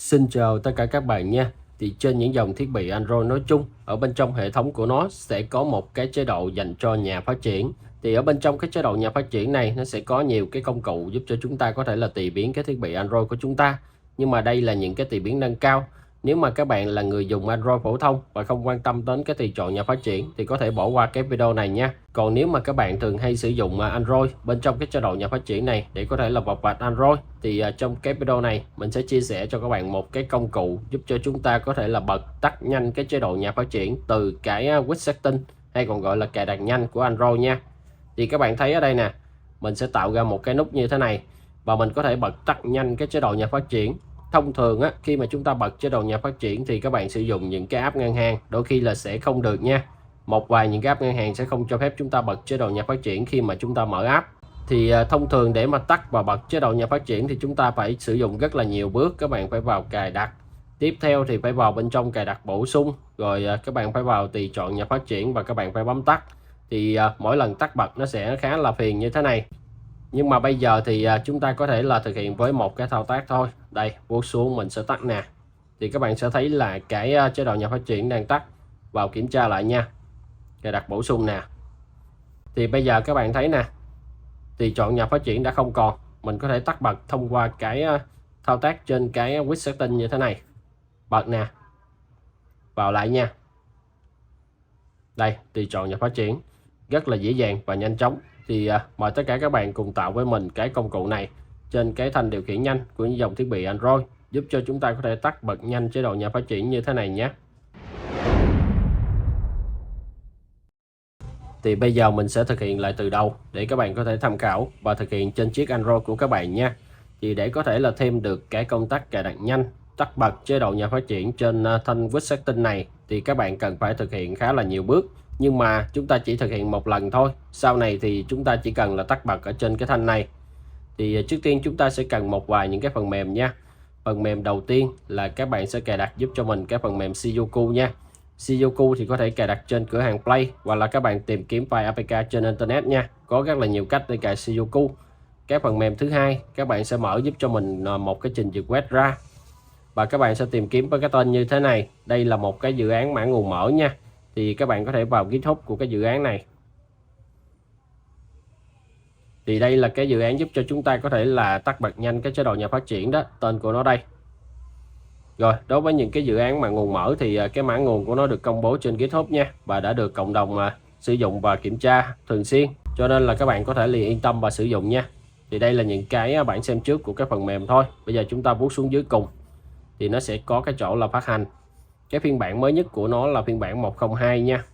Xin chào tất cả các bạn nha. Thì trên những dòng thiết bị Android nói chung, ở bên trong hệ thống của nó sẽ có một cái chế độ dành cho nhà phát triển. Thì ở bên trong cái chế độ nhà phát triển này nó sẽ có nhiều cái công cụ giúp cho chúng ta có thể là tùy biến cái thiết bị Android của chúng ta. Nhưng mà đây là những cái tùy biến nâng cao. Nếu mà các bạn là người dùng Android phổ thông và không quan tâm đến cái tùy chọn nhà phát triển thì có thể bỏ qua cái video này nha. Còn nếu mà các bạn thường hay sử dụng Android bên trong cái chế độ nhà phát triển này để có thể là bộc bạch Android thì trong cái video này mình sẽ chia sẻ cho các bạn một cái công cụ giúp cho chúng ta có thể là bật tắt nhanh cái chế độ nhà phát triển từ cái Quick Setting hay còn gọi là cài đặt nhanh của Android nha. Thì các bạn thấy ở đây nè, mình sẽ tạo ra một cái nút như thế này và mình có thể bật tắt nhanh cái chế độ nhà phát triển. Thông thường á, khi mà chúng ta bật chế độ nhà phát triển thì các bạn sử dụng những cái app ngân hàng đôi khi là sẽ không được nha. Một vài những cái app ngân hàng sẽ không cho phép chúng ta bật chế độ nhà phát triển khi mà chúng ta mở app. Thì thông thường để mà tắt và bật chế độ nhà phát triển thì chúng ta phải sử dụng rất là nhiều bước. Các bạn phải vào cài đặt, tiếp theo thì phải vào bên trong cài đặt bổ sung, rồi các bạn phải vào tùy chọn nhà phát triển và các bạn phải bấm tắt. Thì mỗi lần tắt bật nó sẽ khá là phiền như thế này. Nhưng mà bây giờ thì chúng ta có thể là thực hiện với một cái thao tác thôi. Đây, vuốt xuống mình sẽ tắt nè. Thì các bạn sẽ thấy là cái chế độ nhà phát triển đang tắt. Vào kiểm tra lại nha. Cài đặt bổ sung nè. Thì bây giờ các bạn thấy nè, thì chọn nhà phát triển đã không còn. Mình có thể tắt bật thông qua cái thao tác trên cái Quick Setting như thế này. Bật nè. Vào lại nha. Đây, tùy chọn nhà phát triển. Rất là dễ dàng và nhanh chóng. Thì mời tất cả các bạn cùng tạo với mình cái công cụ này trên cái thanh điều khiển nhanh của những dòng thiết bị Android, giúp cho chúng ta có thể tắt bật nhanh chế độ nhà phát triển như thế này nhé. Thì bây giờ mình sẽ thực hiện lại từ đầu để các bạn có thể tham khảo và thực hiện trên chiếc Android của các bạn nha. Thì để có thể là thêm được cái công tắc cài đặt nhanh, tắt bật chế độ nhà phát triển trên thanh Quick Setting này thì các bạn cần phải thực hiện khá là nhiều bước. Nhưng mà chúng ta chỉ thực hiện một lần thôi. Sau này thì chúng ta chỉ cần là tắt bật ở trên cái thanh này. Thì trước tiên chúng ta sẽ cần một vài những cái phần mềm nha. Phần mềm đầu tiên là các bạn sẽ cài đặt giúp cho mình cái phần mềm Shiyuku nha. Shiyuku thì có thể cài đặt trên cửa hàng Play hoặc là các bạn tìm kiếm file APK trên Internet nha. Có rất là nhiều cách để cài Shiyuku. Cái phần mềm thứ hai các bạn sẽ mở giúp cho mình một cái trình duyệt web ra. Và các bạn sẽ tìm kiếm với cái tên như thế này. Đây là một cái dự án mã nguồn mở nha. Thì các bạn có thể vào GitHub của cái dự án này. Thì đây là cái dự án giúp cho chúng ta có thể là tắt bật nhanh cái chế độ nhà phát triển đó. Tên của nó đây. Rồi, đối với những cái dự án mà nguồn mở thì cái mã nguồn của nó được công bố trên GitHub nha. Và đã được cộng đồng sử dụng và kiểm tra thường xuyên. Cho nên là các bạn có thể liền yên tâm và sử dụng nha. Thì đây là những cái bản xem trước của cái phần mềm thôi. Bây giờ chúng ta vuốt xuống dưới cùng. Thì nó sẽ có cái chỗ là phát hành. Cái phiên bản mới nhất của nó là phiên bản 102 nha.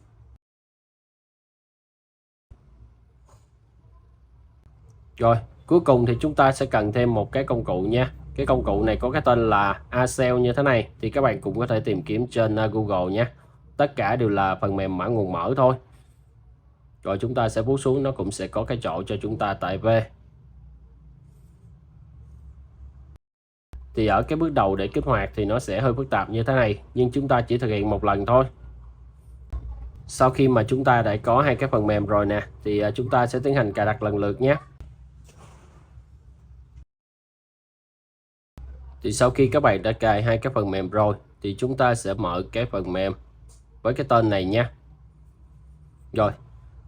Rồi, cuối cùng thì chúng ta sẽ cần thêm một cái công cụ nha. Cái công cụ này có cái tên là Acel như thế này. Thì các bạn cũng có thể tìm kiếm trên Google nha. Tất cả đều là phần mềm mã nguồn mở thôi. Rồi chúng ta sẽ vuốt xuống, nó cũng sẽ có cái chỗ cho chúng ta tải về. Thì ở cái bước đầu để kích hoạt thì nó sẽ hơi phức tạp như thế này. Nhưng chúng ta chỉ thực hiện một lần thôi. Sau khi mà chúng ta đã có hai cái phần mềm rồi nè, thì chúng ta sẽ tiến hành cài đặt lần lượt nhé. Thì sau khi các bạn đã cài hai cái phần mềm rồi thì chúng ta sẽ mở cái phần mềm với cái tên này nha. Rồi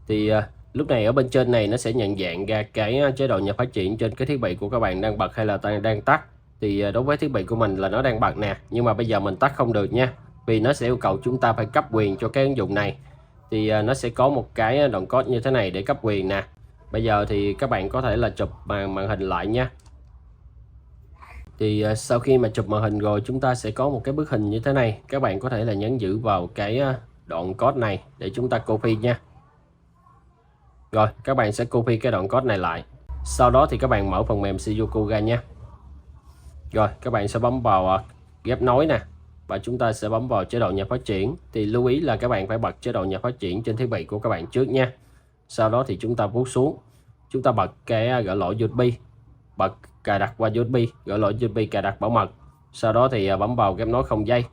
thì lúc này ở bên trên này nó sẽ nhận dạng ra cái chế độ nhà phát triển trên cái thiết bị của các bạn đang bật hay là đang tắt. Thì đối với thiết bị của mình là nó đang bật nè, nhưng mà bây giờ mình tắt không được nha, vì nó sẽ yêu cầu chúng ta phải cấp quyền cho cái ứng dụng này. Thì nó sẽ có một cái đoạn code như thế này để cấp quyền nè. Bây giờ thì các bạn có thể là chụp màn hình lại nha. Thì sau khi mà chụp màn hình rồi chúng ta sẽ có một cái bức hình như thế này. Các bạn có thể là nhấn giữ vào cái đoạn code này để chúng ta copy nha. Rồi các bạn sẽ copy cái đoạn code này lại. Sau đó thì các bạn mở phần mềm Shiyuku ra nha. Rồi các bạn sẽ bấm vào ghép nối nè. Và chúng ta sẽ bấm vào chế độ nhà phát triển. Thì lưu ý là các bạn phải bật chế độ nhà phát triển trên thiết bị của các bạn trước nha. Sau đó thì chúng ta vuốt xuống. Chúng ta bật cái gỡ lỗi USB. Bật cài đặt qua USB, gỡ lỗi USB cài đặt bảo mật. Sau đó thì bấm vào ghép nối không dây.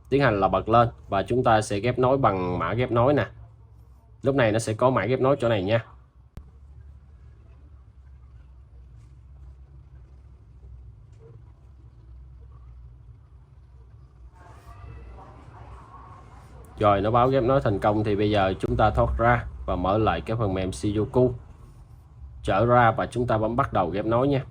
Tiến hành là bật lên và chúng ta sẽ ghép nối bằng mã ghép nối nè. Lúc này nó sẽ có mã ghép nối chỗ này nha. Rồi nó báo ghép nối thành công thì bây giờ chúng ta thoát ra và mở lại cái phần mềm Shizuku, trở ra và chúng ta bấm bắt đầu ghép nối nha.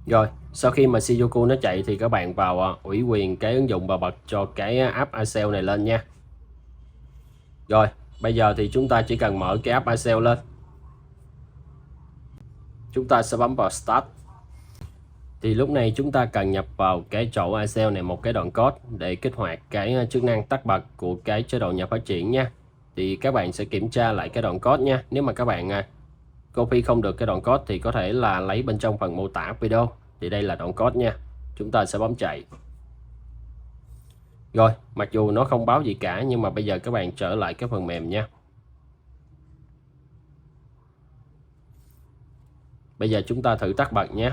Rồi sau khi mà Shizuku nó chạy thì các bạn vào ủy quyền cái ứng dụng và bật cho cái app iCell này lên nha. Rồi bây giờ thì chúng ta chỉ cần mở cái app iCell lên, chúng ta sẽ bấm vào Start. Thì lúc này chúng ta cần nhập vào cái chỗ iCell này một cái đoạn code để kích hoạt cái chức năng tắt bật của cái chế độ nhà phát triển nha. Thì các bạn sẽ kiểm tra lại cái đoạn code nha. Nếu mà các bạn copy không được cái đoạn code thì có thể là lấy bên trong phần mô tả video. Thì đây là đoạn code nha. Chúng ta sẽ bấm chạy. Rồi, mặc dù nó không báo gì cả nhưng mà bây giờ các bạn trở lại cái phần mềm nha. Bây giờ chúng ta thử tắt bật nhé.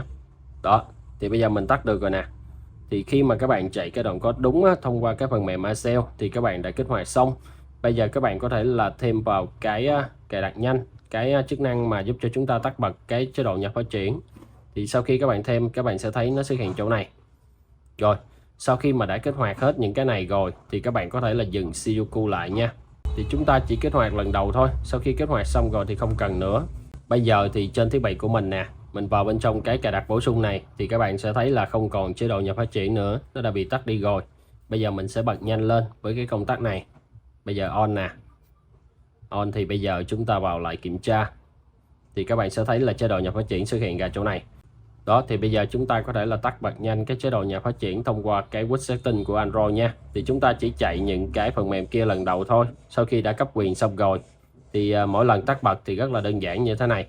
Đó, thì bây giờ mình tắt được rồi nè. Thì khi mà các bạn chạy cái đoạn code đúng thông qua cái phần mềm iCell thì các bạn đã kích hoạt xong. Bây giờ các bạn có thể là thêm vào cái cài đặt nhanh, cái chức năng mà giúp cho chúng ta tắt bật cái chế độ nhà phát triển. Thì sau khi các bạn thêm, các bạn sẽ thấy nó xuất hiện chỗ này. Rồi, sau khi mà đã kích hoạt hết những cái này rồi thì các bạn có thể là dừng Shizuku lại nha. Thì chúng ta chỉ kích hoạt lần đầu thôi, sau khi kích hoạt xong rồi thì không cần nữa. Bây giờ thì trên thiết bị của mình nè, mình vào bên trong cái cài đặt bổ sung này thì các bạn sẽ thấy là không còn chế độ nhà phát triển nữa, nó đã bị tắt đi rồi. Bây giờ mình sẽ bật nhanh lên với cái công tắc này. Bây giờ on nè. On thì bây giờ chúng ta vào lại kiểm tra. Thì các bạn sẽ thấy là chế độ nhà phát triển xuất hiện ra chỗ này. Đó, thì bây giờ chúng ta có thể là tắt bật nhanh cái chế độ nhà phát triển thông qua cái Quick Setting của Android nha. Thì chúng ta chỉ chạy những cái phần mềm kia lần đầu thôi. Sau khi đã cấp quyền xong rồi thì mỗi lần tắt bật thì rất là đơn giản như thế này.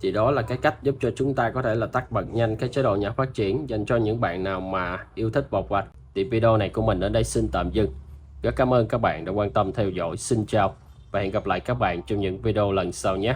Thì đó là cái cách giúp cho chúng ta có thể là tắt bật nhanh cái chế độ nhà phát triển dành cho những bạn nào mà yêu thích bột vạch. Thì video này của mình ở đây xin tạm dừng. Rất cảm ơn các bạn đã quan tâm theo dõi. Xin chào và hẹn gặp lại các bạn trong những video lần sau nhé.